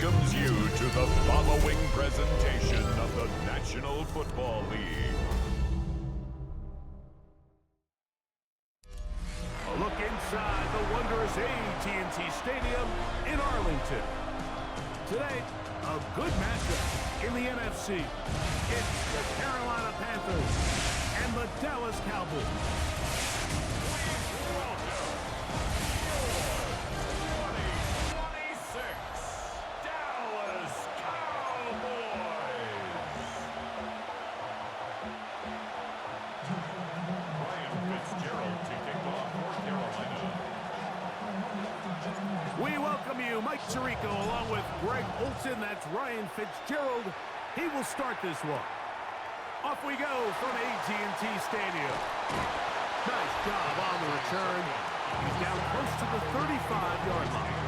welcomes you to the following presentation of the National Football League. A look inside the wondrous AT&T Stadium in Arlington. Today, a good matchup in the NFC. It's the Carolina Panthers and the Dallas Cowboys. We welcome you, Mike Tirico, along with Greg Olson. That's Ryan Fitzgerald. He will start this one. Off we go from AT&T Stadium. Nice job on the return. He's down close to the 35-yard line.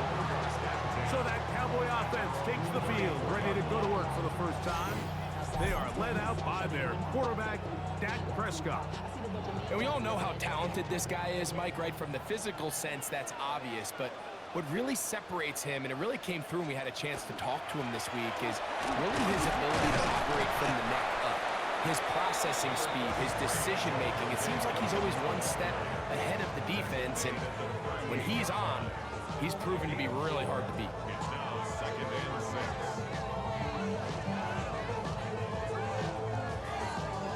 So that Cowboy offense takes the field, ready to go to work for the first time. They are led out by their quarterback, Dak Prescott. And we all know how talented this guy is, Mike, right? From the physical sense, that's obvious. But what really separates him, and it really came through when we had a chance to talk to him this week, is really his ability to operate from the neck up. His processing speed, his decision-making. It seems like he's always one step ahead of the defense, and when he's on, he's proven to be really hard to beat. It's now 2nd and 6.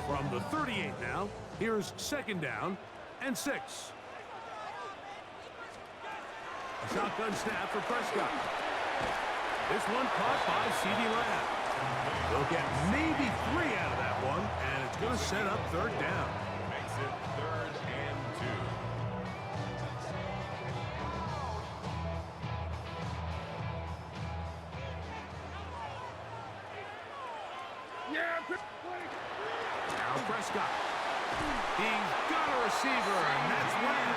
From the 38 now, here's 2nd down and 6. A shotgun snap for Prescott. This one caught by CeeDee Lamb. They'll get maybe 3 out of that one, and it's going to set up 3rd down. Makes it 3rd and 2. Now Prescott. He's got a receiver, and that's Lamb.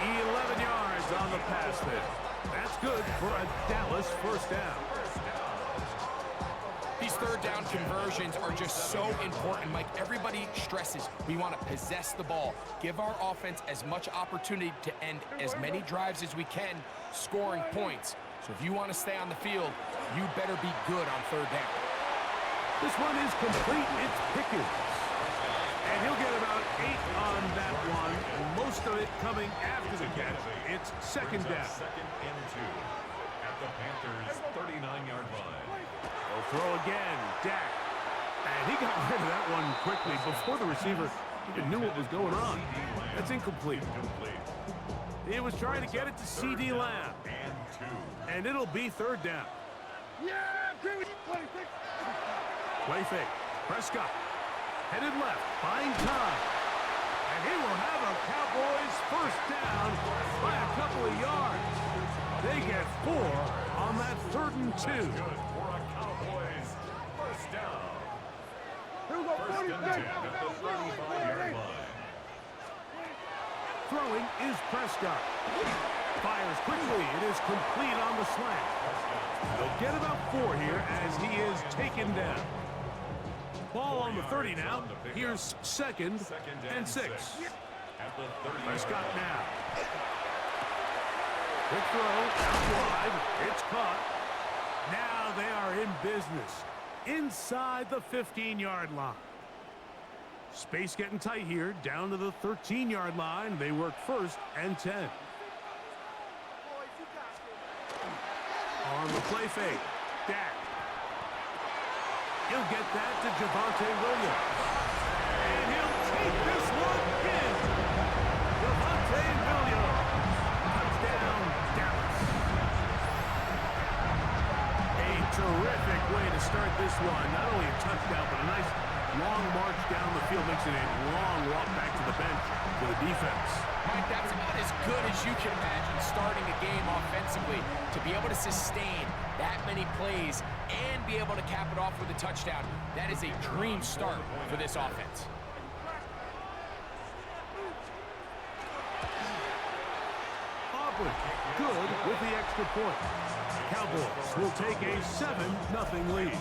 11 yards on the pass there. That's good for a Dallas 1st down. These 3rd down conversions are just so important, Mike. Everybody stresses we want to possess the ball, give our offense as much opportunity to end as many drives as we can, scoring points. So if you want to stay on the field, you better be good on 3rd down. This one is complete. It's Pickens. And he'll get about 8 on that one. Most of it coming after the catch. It's 2nd down. 2nd and 2 at the Panthers' 39-yard line. They'll throw again. Dak. And he got rid of that one quickly before the receiver even knew what was going on. That's incomplete. He was trying to get it to CeeDee Lamb. And 2. And it'll be 3rd down. Play fake. Prescott. Headed left, buying time. And he will have a Cowboys 1st down by a couple of yards. They get 4 on that 3rd and 2. Good for a Cowboys 1st down. 1st and 10 at the 35-yard line. Throwing is Prescott. Fires quickly. It is complete on the slant. They'll get about 4 here as he is taken down. Ball on the 30 now. Here's 2nd and 6. At the 30. Prescott now. Quick throw, out wide. It's caught. Now they are in business. Inside the 15-yard line. Space getting tight here. Down to the 13-yard line. They work 1st and 10. On the play fake. Dak. He'll get that to Javonte Williams. And he'll take this one in. Javonte Williams. Touchdown, Dallas. A terrific way to start this one. Not only a touchdown, but a nice long march down the field. Makes it a long walk back to the bench for the defense. Mike, that's about as good as you can imagine starting a game offensively. To be able to sustain that many plays and be able to cap it off with a touchdown, that is a dream start for this offense. Auburn, good with the extra point. Cowboys will take a 7-0 lead.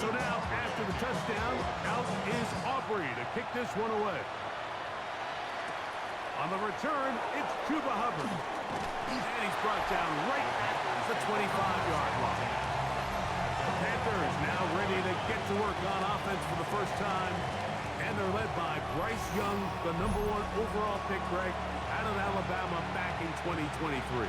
So now, after the touchdown, out is Aubrey to kick this one away. On the return, it's Chuba Hubbard. And he's brought down right at the 25-yard line. The Panthers now ready to get to work on offense for the first time. And they're led by Bryce Young, the #1 overall pick, Greg, out of Alabama back in 2023.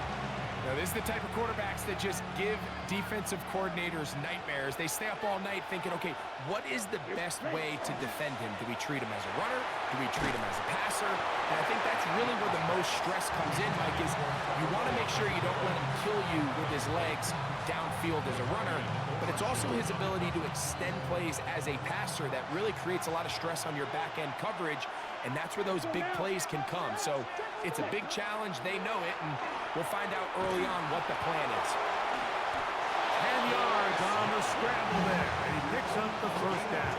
Now, this is the type of quarterbacks that just give defensive coordinators nightmares. They stay up all night thinking, okay, what is the best way to defend him? Do we treat him as a runner? Do we treat him as a passer? And I think that's really where the most stress comes in, Mike, is you want to make sure you don't let him kill you with his legs downfield as a runner, but it's also his ability to extend plays as a passer that really creates a lot of stress on your back-end coverage, and that's where those big plays can come. So it's a big challenge. They know it, and we'll find out early on what the plan is. 10 yards on the scramble there, and he picks up the first down.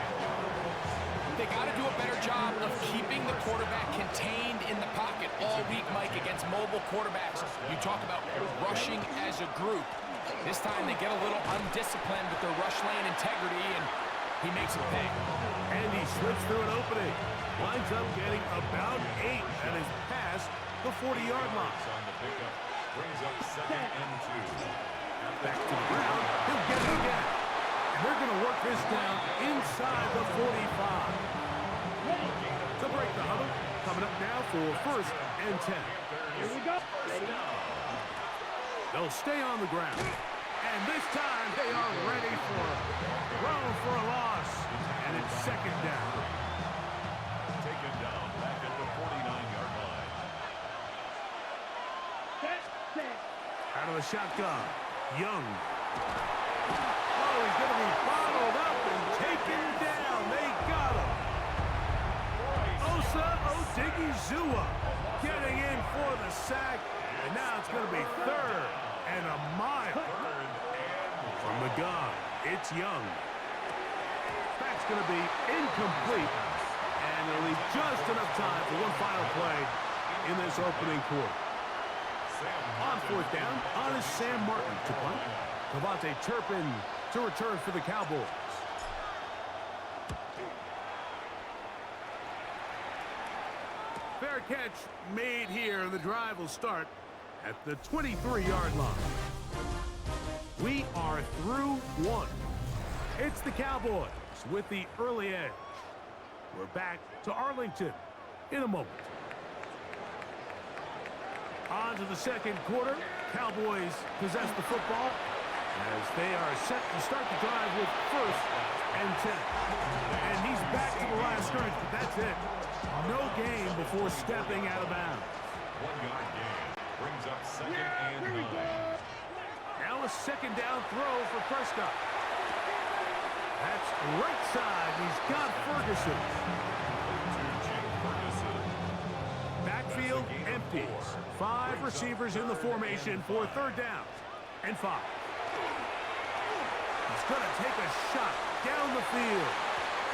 They got to do a better job of keeping the quarterback contained in the pocket all week, Mike, against mobile quarterbacks. You talk about rushing as a group. This time they get a little undisciplined with their rush lane integrity, and he makes it pay. And he slips through an opening. Winds up getting about 8 and is past the 40-yard line. On the pickup, brings up 2nd and 2. Back to the ground. He'll get it again. And they're going to work this down inside the 45. To break the huddle, coming up now for 1st and 10. Here we go. They'll stay on the ground. And this time they are ready for a loss. And it's 2nd down. Taken down back at the 49-yard line. Out of the shotgun, Young. Oh, he's going to be bottled up and taken down. They got him. Osa Odigizua getting in for the sack. And now it's going to be 3rd and a mile. From the gun, it's Young. That's going to be incomplete. And they'll leave just enough time for one final play in this opening quarter. On 4th down, on is Sam Martin to punt. Devontae Turpin to return for the Cowboys. Fair catch made here, and the drive will start at the 23-yard line. We are through 1. It's the Cowboys with the early edge. We're back to Arlington in a moment. On to the 2nd quarter. Cowboys possess the football as they are set to start the drive with 1st and 10. And he's back to the last scrimmage, but that's it. No gain before stepping out of bounds. 1-yard gain. Brings up 2nd and 9. Now a 2nd down throw for Prescott. That's right side. He's got Ferguson. Backfield empties. 5 receivers in the formation for 3rd down and 5. He's going to take a shot down the field.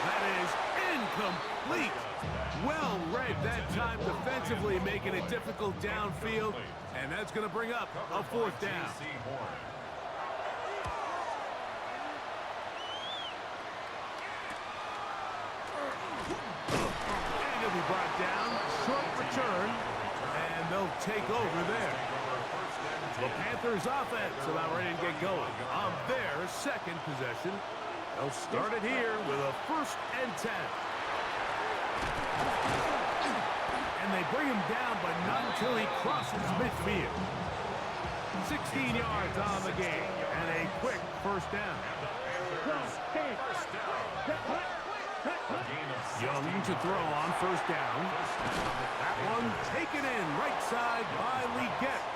That is incomplete. Well read that time defensively, making it difficult downfield. And that's going to bring up a 4th down. And he'll be brought down. Short return. And they'll take over there. The Panthers offense about ready to get going on their 2nd possession. They'll start it here with a 1st and 10. And they bring him down, but not until he crosses midfield. 16 yards on the game and a quick 1st down. Young to throw on 1st down. That one taken in right side by Legette.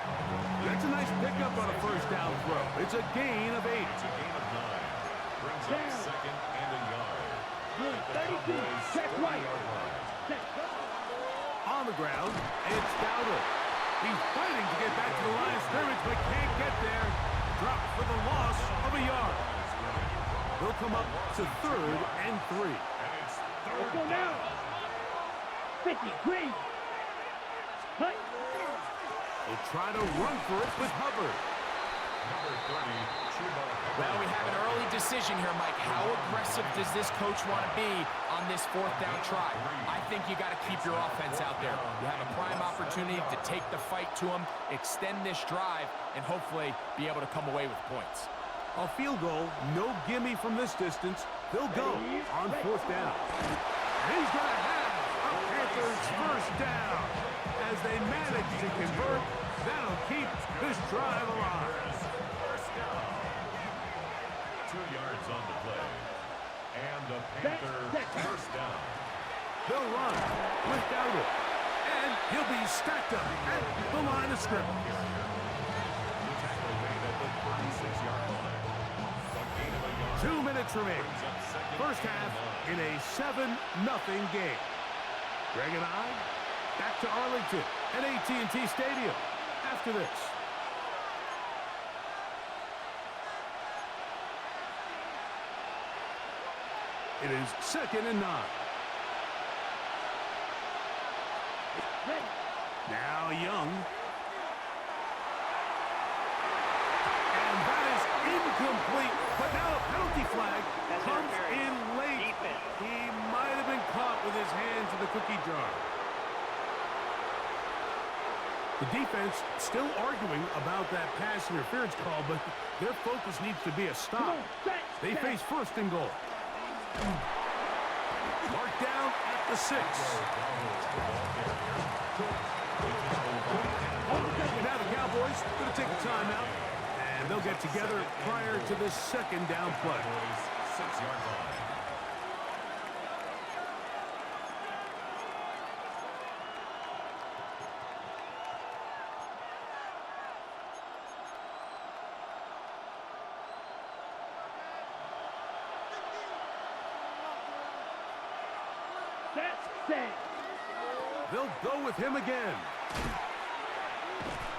That's a nice pickup on a 1st down throw. It's a gain of 8. It's a gain of 9. Brings up 2nd and a yard. 32, check right. On the ground, it's Dowdle. He's fighting to get back to the line of scrimmage, but can't get there. Dropped for the loss of a yard. They'll come up to 3rd and 3. Let's go now. 50, green. They'll try to run for it with Hubbard. Number 30, Well, we have an early decision here, Mike. How aggressive does this coach want to be on this fourth down try? I think you got to keep your offense out there. You have a prime opportunity to take the fight to them, extend this drive, and hopefully be able to come away with points. A field goal, no gimme from this distance. They'll go on fourth down. He's going to have a Panthers first down. As they manage to convert, that'll keep this drive alive. 2 yards on the play. And the Panther first down. They'll run without it. And he'll be stacked up at the line of scrimmage. The tackle made at the 36-yard line. A gain of a yard. 2 minutes remaining. First half in a 7-0 game. Greg and I back to Arlington at AT&T Stadium after this. It is 2nd and 9. Now Young. And that is incomplete. But now a penalty flag comes in late. He might have been caught with his hands in the cookie jar. The defense still arguing about that pass interference call, but their focus needs to be a stop. They face 1st and goal. Marked down at the 6. Now the Cowboys going to take a timeout, and they'll get together prior to this 2nd down play. 6-yard line. They'll go with him again.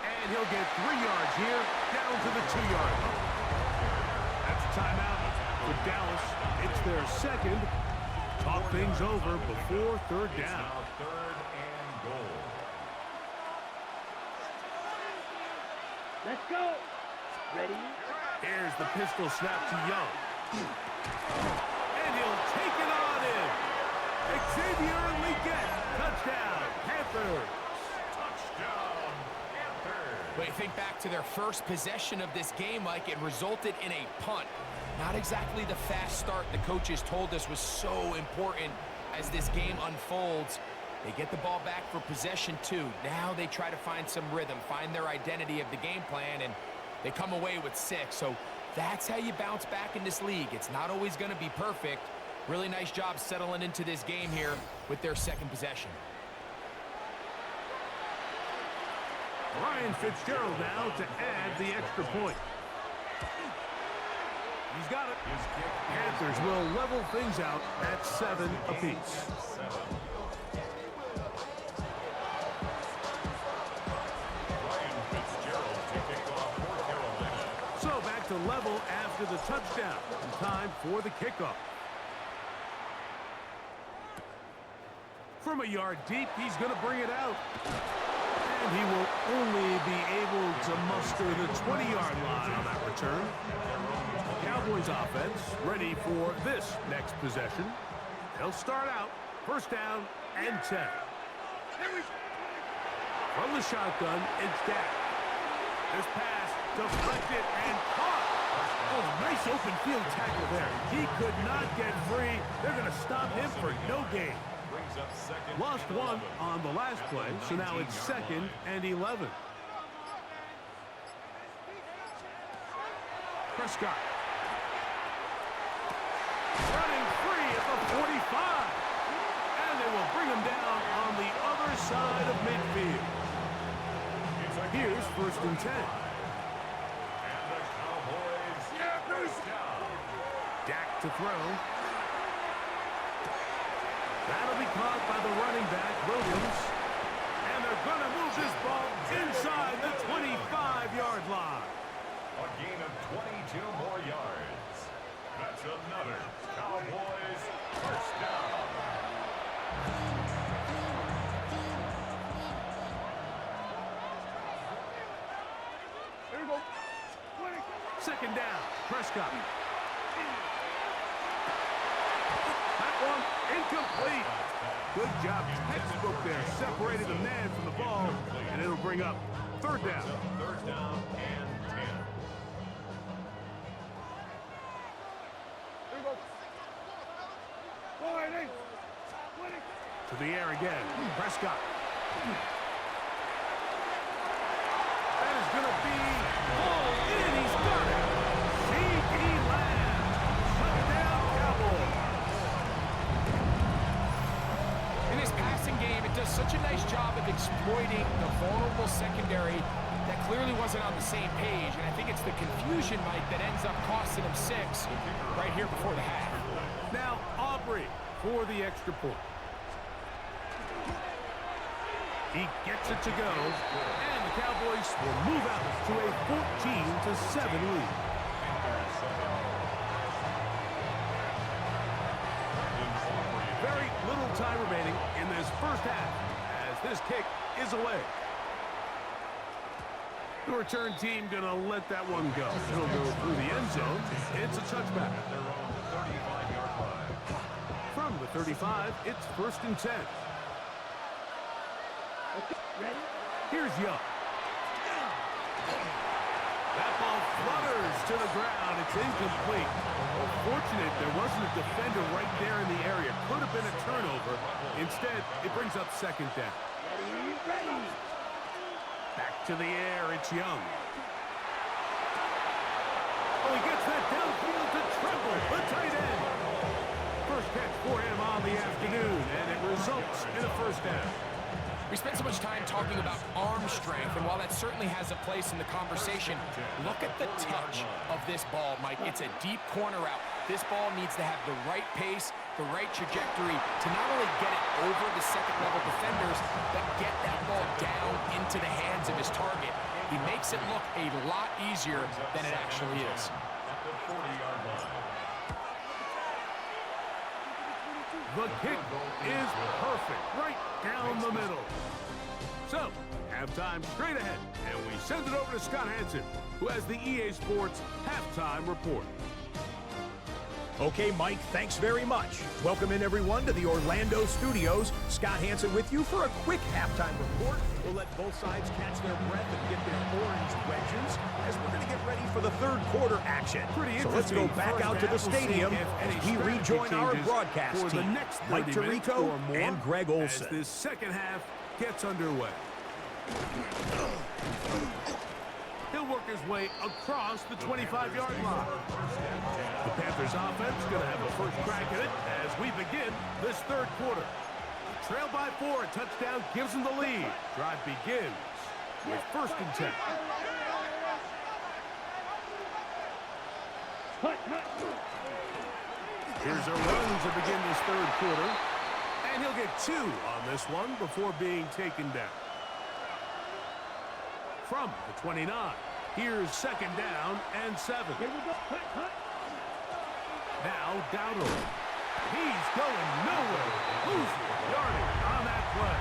And he'll get 3 yards here, down to the 2-yard line. That's a timeout for Dallas. It's their 2nd. Talk things over before 3rd down. Now 3rd and goal. Let's go. Ready? Here's the pistol snap to Young. And he'll take it on in. Xavier Leggett, touchdown, Panthers. Touchdown, Panthers. But you think back to their first possession of this game, Mike, it resulted in a punt. Not exactly the fast start the coaches told us was so important as this game unfolds. They get the ball back for possession 2. Now they try to find some rhythm, find their identity of the game plan, and they come away with 6. So that's how you bounce back in this league. It's not always going to be perfect. Really nice job settling into this game here with their 2nd possession. Ryan Fitzgerald now to add the extra point. He's got it. Panthers will level things out at 7 apiece. Ryan Fitzgerald to kick off for Carolina. So back to level after the touchdown. And time for the kickoff. From a yard deep, he's going to bring it out. And he will only be able to muster the 20-yard line on that return. Cowboys offense ready for this next possession. They'll start out 1st down and 10. From the shotgun, it's Dak. This pass deflected and caught. Oh, nice open field tackle there. He could not get free. They're going to stop him for no gain. Up 2nd Lost and 1 11. on the last play, so now it's 2nd and 11. Prescott. Running free at the 45. And they will bring him down on the other side of midfield. Here's 1st and 10. And the Cowboys first down. Dak to throw. That'll be caught by the running back, Williams. And they're going to move this ball inside the 25-yard line. A gain of 22 more yards. That's another Cowboys first down. second down. Prescott. That one incomplete. Good job. Textbook there. Separated the man from the ball, and it'll bring up third down. Third down and 10. To the air again. Prescott. That is going to be pulled in. He's got it. C.D. Lamb. Touchdown, Cowboys. In his passing game, it does such a nice job of exploiting the vulnerable secondary that clearly wasn't on the same page. And I think it's the confusion, Mike, that ends up costing him 6 right here before the half. Now, Aubrey for the extra point. He gets it to go, and the Cowboys will move out to a 14-7 lead. Very little time remaining in this first half as this kick is away. The return team going to let that one go. It'll go through the end zone. It's a touchback. From the 35, it's 1st and 10. Ready? Here's Young. That ball flutters to the ground. It's incomplete. Well, fortunate there wasn't a defender right there in the area. Could have been a turnover. Instead, it brings up second down. Ready, ready. Back to the air, it's Young. Oh, he gets that downfield to Tremble, the tight end. First catch for him on the afternoon, and it results in a first down. We spent so much time talking about arm strength, and while that certainly has a place in the conversation, look at the touch of this ball, Mike. It's a deep corner out. This ball needs to have the right pace, the right trajectory to not only get it over the second-level defenders, but get that ball down into the hands of his target. He makes it look a lot easier than it actually is. At the 40-yard line. The kick is perfect, right down the middle. So, halftime straight ahead, and we send it over to Scott Hansen, who has the EA Sports Halftime Report. Okay, Mike, thanks very much. Welcome in, everyone, to the Orlando studios. Scott Hansen with you for a quick halftime report. We'll let both sides catch their breath and get their orange wedges as we're going to get ready for the third quarter action. So let's go back out to the stadium as we rejoin our broadcast team, Mike Tirico and Greg Olson. As this second half gets underway. He'll work his way across the 25-yard line. The Panthers offense going to have a first crack at it as we begin this third quarter. Trailed by 4, a touchdown gives them the lead. Drive begins with 1st and 10. Here's a run to begin this third quarter. And he'll get 2 on this one before being taken down. From the 29, here's 2nd down and 7. Here we go. Now Dowdle. He's going nowhere. Losing yardage on that play.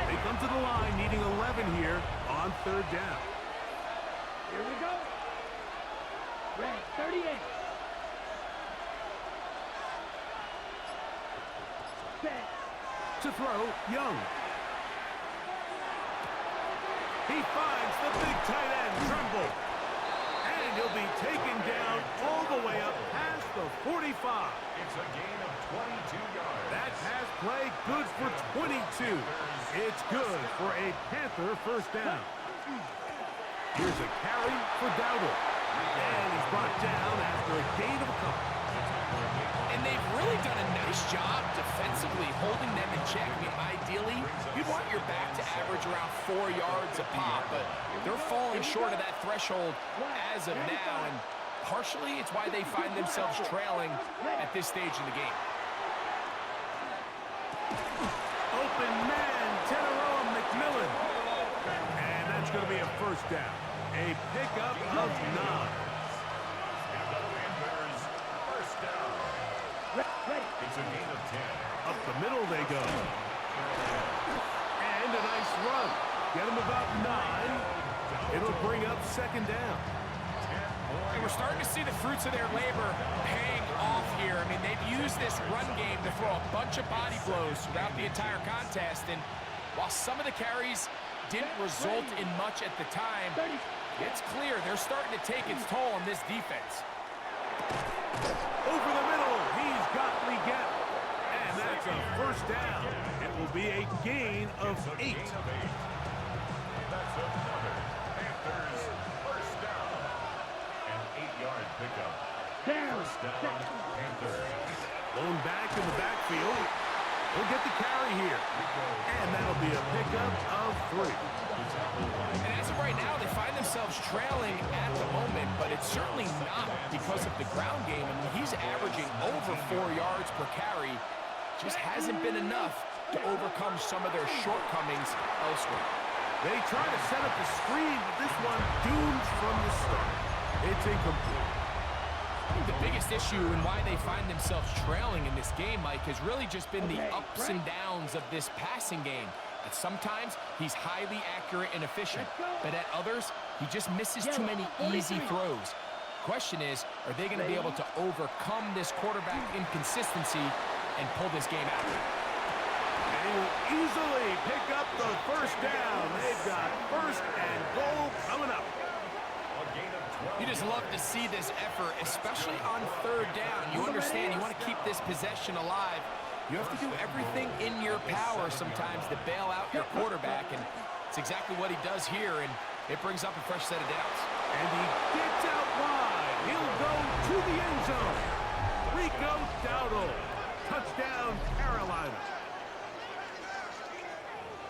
They come to the line needing 11 here on 3rd down. Here we go. Red 38. Set. To throw, Young. He finds the big tight end, Tremble. And he'll be taken down all the way up past the 45. It's a gain of 22 yards. That pass play good for 22. It's good for a Panther first down. Here's a carry for Dowdle. And he's brought down after a gain of a couple. And they've really done a nice job defensively holding them in check. I mean, ideally, you'd want your back to average around 4 yards a pop, but they're falling short of that threshold as of now, and partially it's why they find themselves trailing at this stage in the game. Open man, Teneroa McMillan. And that's going to be a first down. A pickup of 9. It's a gain of 10. Up the middle they go. And a nice run. Get him about 9. It'll bring up 2nd down. And we're starting to see the fruits of their labor paying off here. I mean, they've used this run game to throw a bunch of body blows throughout the entire contest. And while some of the carries didn't result in much at the time, it's clear they're starting to take its toll on this defense. Over the middle, he's got Leggett. And that's a first down. It will be a gain of 8. That's another Panthers first down. An 8-yard pickup. First down, Panthers. Blown back in the backfield. He'll get the carry here. And that'll be a pickup of 3. And as of right now, they find themselves trailing at the moment, but it's certainly not because of the ground game. I mean, he's averaging over 4 yards per carry. Just hasn't been enough to overcome some of their shortcomings elsewhere. They try to set up the screen, but this one doomed from the start. It's incomplete. I think the biggest issue and why they find themselves trailing in this game, Mike, has really just been the ups and downs of this passing game. At sometimes, he's highly accurate and efficient, but at others, he just misses too many easy throws. Question is, are they going to be able to overcome this quarterback inconsistency and pull this game out? They will easily pick up the first down. They've got first and goal coming up. You just love to see this effort, especially on third down. You understand you want to keep this possession alive. You have to do everything in your power sometimes to bail out your quarterback, and it's exactly what he does here, and it brings up a fresh set of downs. And he gets out wide. He'll go to the end zone. Rico Dowdle. Touchdown, Carolina.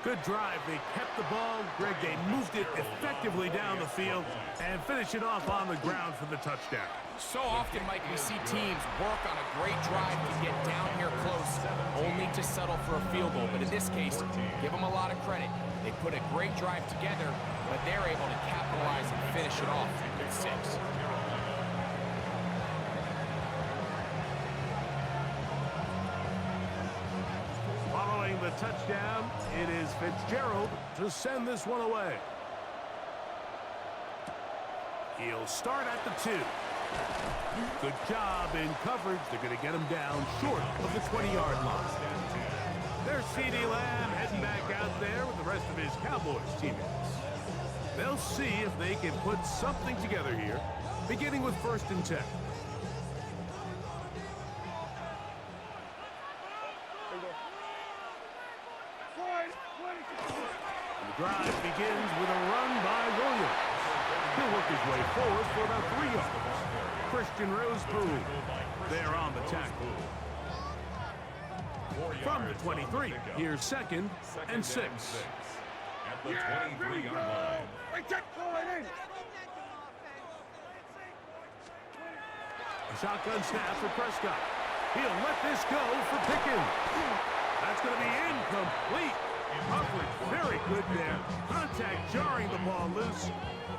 Good drive. They kept the ball. Greg, they moved it effectively down the field and finish it off on the ground for the touchdown. So often, Mike, we see teams work on a great drive to get down here close, only to settle for a field goal. But in this case, give them a lot of credit. They put a great drive together, but they're able to capitalize and finish it off with 6. Following the touchdown, it is Fitzgerald to send this one away. He'll start at the 2. Good job in coverage. They're going to get him down short of the 20-yard line. There's C.D. Lamb heading back out there with the rest of his Cowboys teammates. They'll see if they can put something together here, beginning with 1st and 10. The drive begins with a run by Williams. He'll work his way forward for about 3 yards. Christian Rosepool there on the tackle. From the 23, here's 2nd and 6. At the 23-yard line. A shotgun snap for Prescott. He'll let this go for Pickens. That's going to be incomplete. Coverage very good there. Contact jarring the ball loose.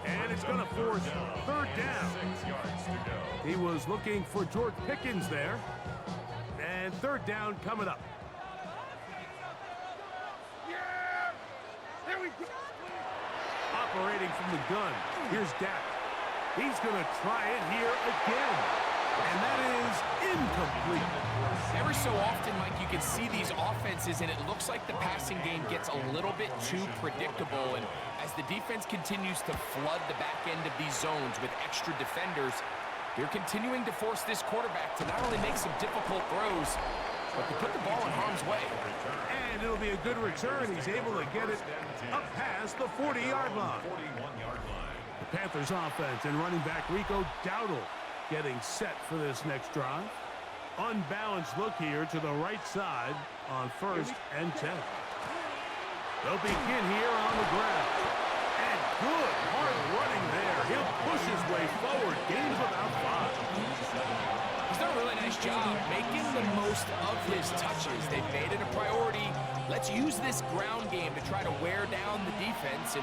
And it's going to force 3rd down. 6 yards to go. He was looking for George Pickens there. And 3rd down coming up. Operating from the gun, here's Dak. He's going to try it here again. And that is incomplete. Every so often, Mike, you can see these offenses, and it looks like the passing game gets a little bit too predictable. And as the defense continues to flood the back end of these zones with extra defenders, they're continuing to force this quarterback to not only make some difficult throws, but to put the ball in harm's way. And it'll be a good return. He's able to get it up past the 40-yard line. 41-yard line. The Panthers offense and running back Rico Dowdle getting set for this next drive. Unbalanced look here to the right side on 1st and 10. They'll begin here on the ground. And good hard running there. He'll push his way forward. Gains about 5. He's done a really nice job making the most of his touches. They've made it a priority. Let's use this ground game to try to wear down the defense. And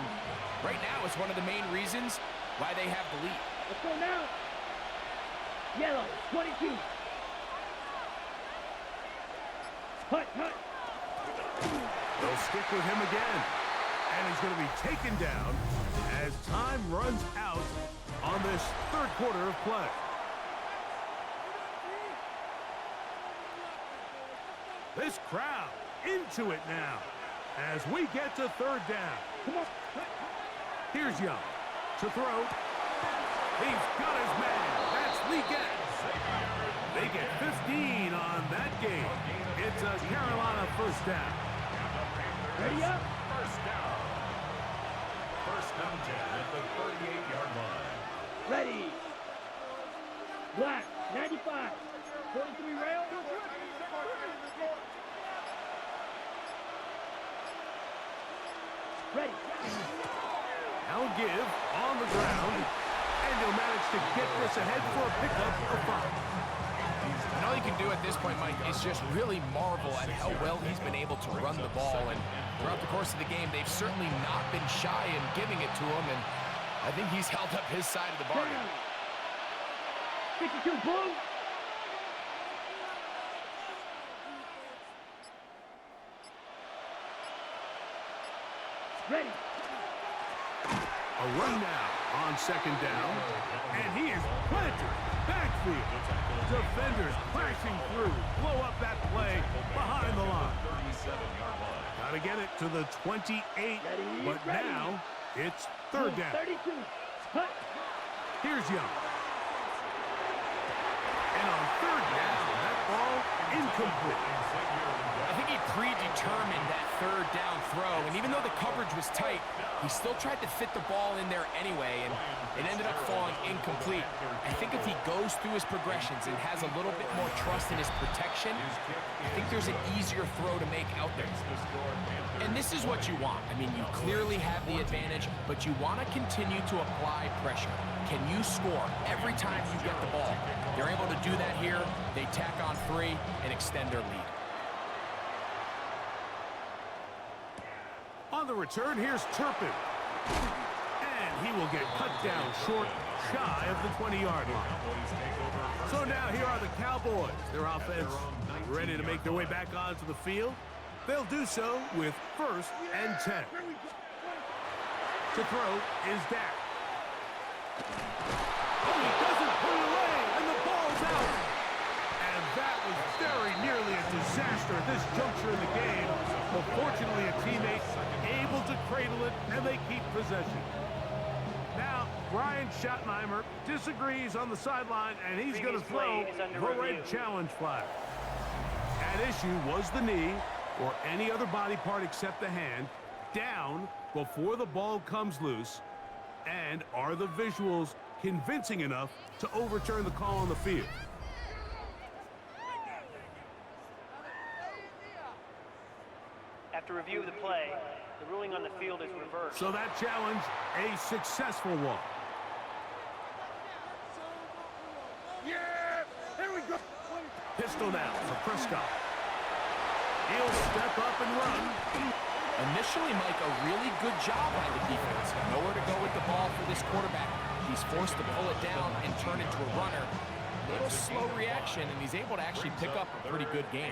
right now, it's one of the main reasons why they have the lead. Let's go now. Yellow, 22. Hut. They'll stick with him again. And he's going to be taken down as time runs out on this third quarter of play. This crowd into it now as we get to third down. Here's Young to throw. He's got his man. That's Lee Getz. They get 15 on that game. It's a Carolina first down. Ready up. First down. First and 10 at the 38-yard line. Ready. Black, 95. 43 rail. Ready. Now give on the ground, and he'll manage to get this ahead for a pickup of 5. And all you can do at this point, Mike, is just really marvel at how well he's been able to run the ball. And throughout the course of the game, they've certainly not been shy in giving it to him. And I think he's held up his side of the bargain. 52 blue. Ready. A run now on second down, and he is planted. Backfield. Defenders crashing through. Blow up that play behind the line. Got to get it to the 28, but now it's third down. 32. Hut. Here's Young. And on third down, that ball incomplete. I think he predetermined that third down throw, and even though the coverage was tight, he still tried to fit the ball in there anyway, and it ended up falling incomplete. I think if he goes through his progressions and has a little bit more trust in his protection, I think there's an easier throw to make out there. And this is what you want. I mean, you clearly have the advantage, but you want to continue to apply pressure. Can you score every time you get the ball? They're able to do that here. They tack on 3 and extend their lead. On the return, here's Turpin. And he will get cut down short, shy of the 20-yard line. So now here are the Cowboys. Their offense ready to make their way back onto the field. They'll do so with 1st and 10. To throw is Dak. Oh, he doesn't put it away, and the ball's out. And that was very nearly a disaster at this juncture in the game. But fortunately, a teammate able to cradle it, and they keep possession. Now, Brian Schottenheimer disagrees on the sideline, and he's going to throw the red challenge flag. At issue was the knee, or any other body part except the hand, down before the ball comes loose. And are the visuals convincing enough to overturn the call on the field? After review of the play, the ruling on the field is reversed. So that challenge, a successful one. Yeah! There we go! Pistol now for Prescott. He'll step up and run. Initially, Mike, a really good job by the defense. Nowhere to go with the ball for this quarterback. He's forced to pull it down and turn into a runner. A little slow reaction, and he's able to actually pick up a pretty good game.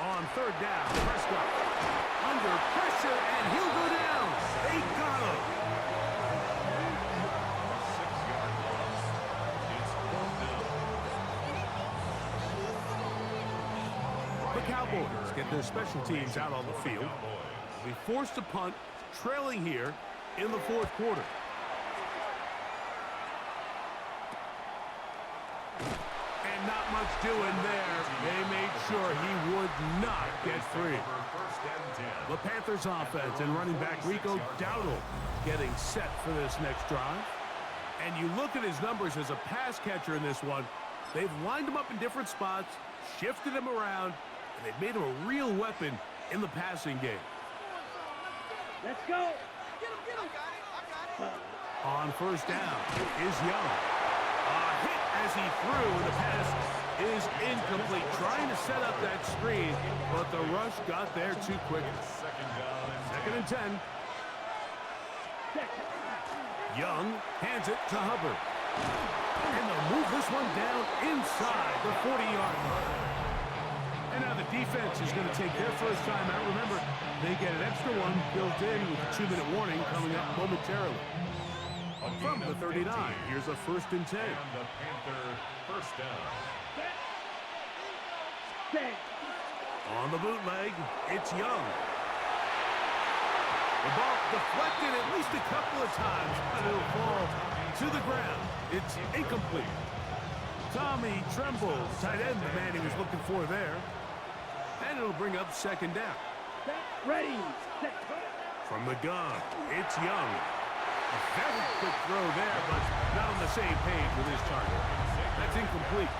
On third down, Prescott under pressure, and he'll go down. They got him. The Cowboys get their special teams out on the field. They forced to punt, trailing here in the fourth quarter. And not much doing there. They made sure he would not get free. The Panthers offense and running back Rico Dowdle getting set for this next drive. And you look at his numbers as a pass catcher in this one. They've lined him up in different spots, shifted him around, and they've made him a real weapon in the passing game. Let's go. On first down is Young. A hit as he threw, and the pass is incomplete. Trying to set up that screen, but the rush got there too quick. Second and 10. Young hands it to Hubbard. And they'll move this one down inside the 40-yard line. And now the defense is going to take their first time out. Remember, they get an extra one built in with a 2-minute warning coming up momentarily. From the 39, here's a 1st and 10. And the Panther first down. Set. On the bootleg, it's Young. The ball deflected at least a couple of times, but it'll fall to the ground. It's incomplete. Tommy Tremble, tight end, the man he was looking for there. And it'll bring up 2nd down. Set. Ready. Set. From the gun, it's Young. A very quick throw there, but not on the same page with his target. That's incomplete.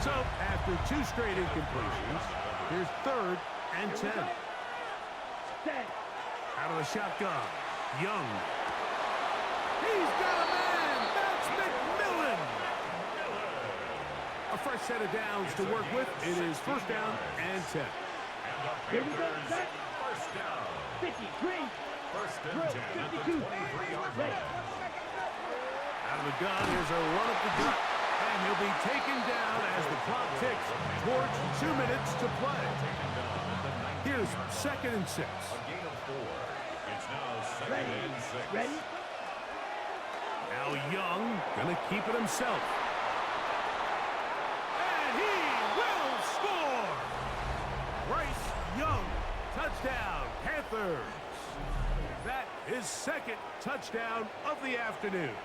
So, after 2 straight incompletions, here's 3rd and 10. Set. Out of the shotgun, Young. He's got a man! That's McMillan! A fresh set of downs to work with. It is 1st down and 10. Here we go. Set. First down. 53. First and 10 at the 23-yard Ready. line. Out of the gun, here's a run up the gut. And he'll be taken down as the clock ticks towards 2 minutes to play. Here's 2nd and 6. A gain of 4. It's now 2nd Ready. and 6. Ready. Now Young gonna keep it himself. And he will score! Bryce Young, touchdown, Panthers. That is 2nd touchdown of the afternoon.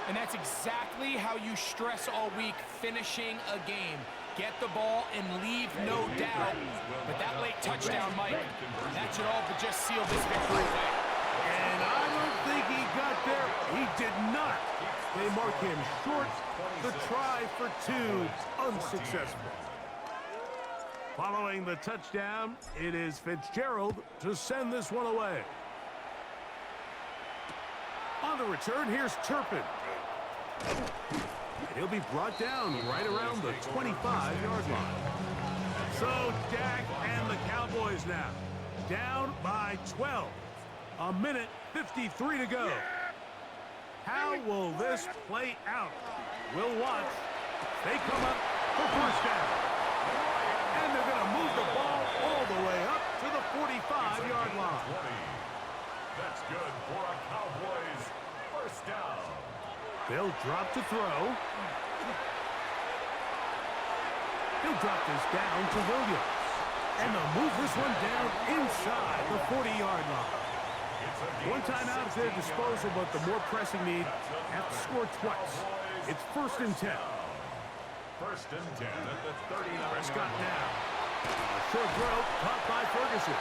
And that's exactly how you stress all week, finishing a game. Get the ball and leave no doubt. But that late touchdown, Mike, that should all but just seal this victory away. And I don't think he got there. He did not. They mark him short. The try for 2, unsuccessful. Following the touchdown, it is Fitzgerald to send this one away. On the return, here's Turpin. He'll be brought down right around the 25-yard line. So Dak and the Cowboys now down by 12. A minute 53 to go. How will this play out? We'll watch. They come up for 1st down. And they're going to move the ball all the way up to the 45-yard line. That's good for a Cowboys 1st down. They'll drop to throw. He'll drop this down to Williams. And they'll move this one down inside the 40-yard line. One timeout at their disposal, but the more pressing need have to score twice. It's 1st and 10. 1st and 10 at the 39. Prescott now. Short throw caught by Ferguson.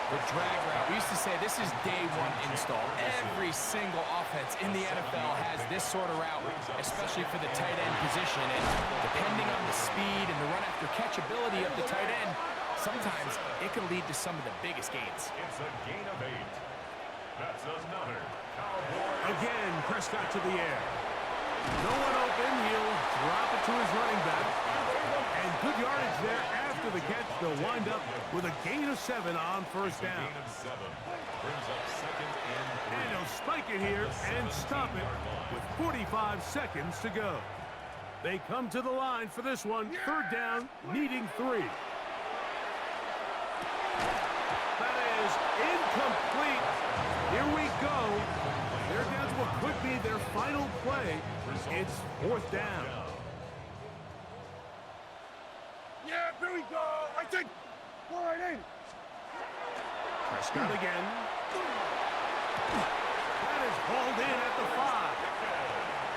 The drag route. We used to say this is day 1 install. Every single offense in the NFL has this sort of route, especially for the tight end position. And depending on the speed and the run-after-catch ability of the tight end, sometimes it can lead to some of the biggest gains. It's a gain of 8. That's another Cowboy. Again, Prescott to the air. No one open. He'll drop it to his running back. And good yardage there after the catch. They'll wind up with a gain of 7 on 1st down. Gain of 7. Brings up 2nd and 3. And he'll spike it here and stop it with 45 seconds to go. They come to the line for this one. 3rd down, needing 3. That is incomplete. Here we go. They're down to what could be their final play. It's 4th down. Yeah, here we go. I think we're right in. Prescott again. That is hauled in at the 5.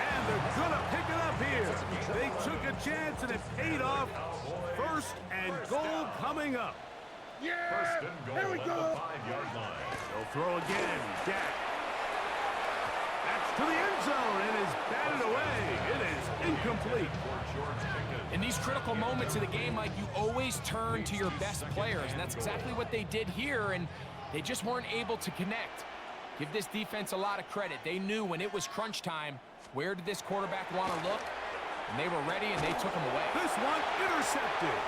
And they're going to pick it up here. They took a chance and it paid off. 1st and goal coming up. Yeah, 1st and goal here we at go. the 5-yard line. They'll throw again. Dak. That's to the end zone and is batted away. It is incomplete. In these critical moments of the game, Mike, you always turn to your best players, and that's exactly what they did here, and they just weren't able to connect. Give this defense a lot of credit. They knew when it was crunch time, where did this quarterback want to look? And they were ready, and they took him away. This one intercepted.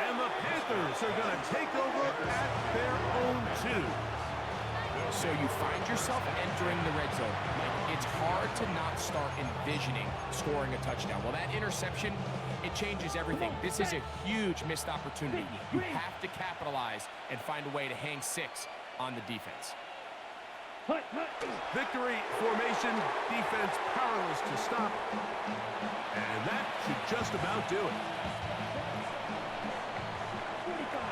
And the Panthers are going to take over at their own 2. So you find yourself entering the red zone. Like, it's hard to not start envisioning scoring a touchdown. Well, that interception, it changes everything. This is a huge missed opportunity. You have to capitalize and find a way to hang 6 on the defense. Victory formation, defense powerless to stop. And that should just about do it.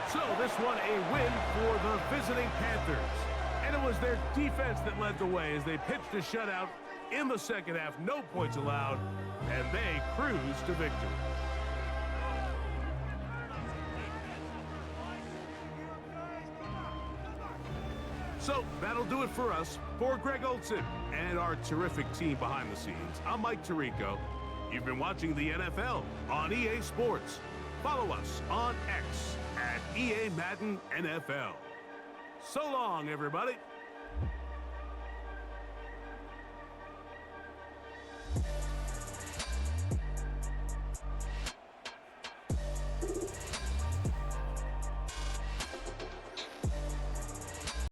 So this one a win for the visiting Panthers. And it was their defense that led the way as they pitched a shutout in the second half. No points allowed, and they cruised to victory. So that'll do it for us. For Greg Olson and our terrific team behind the scenes, I'm Mike Tirico. You've been watching the NFL on EA Sports. Follow us on X at EA Madden NFL. So long, everybody.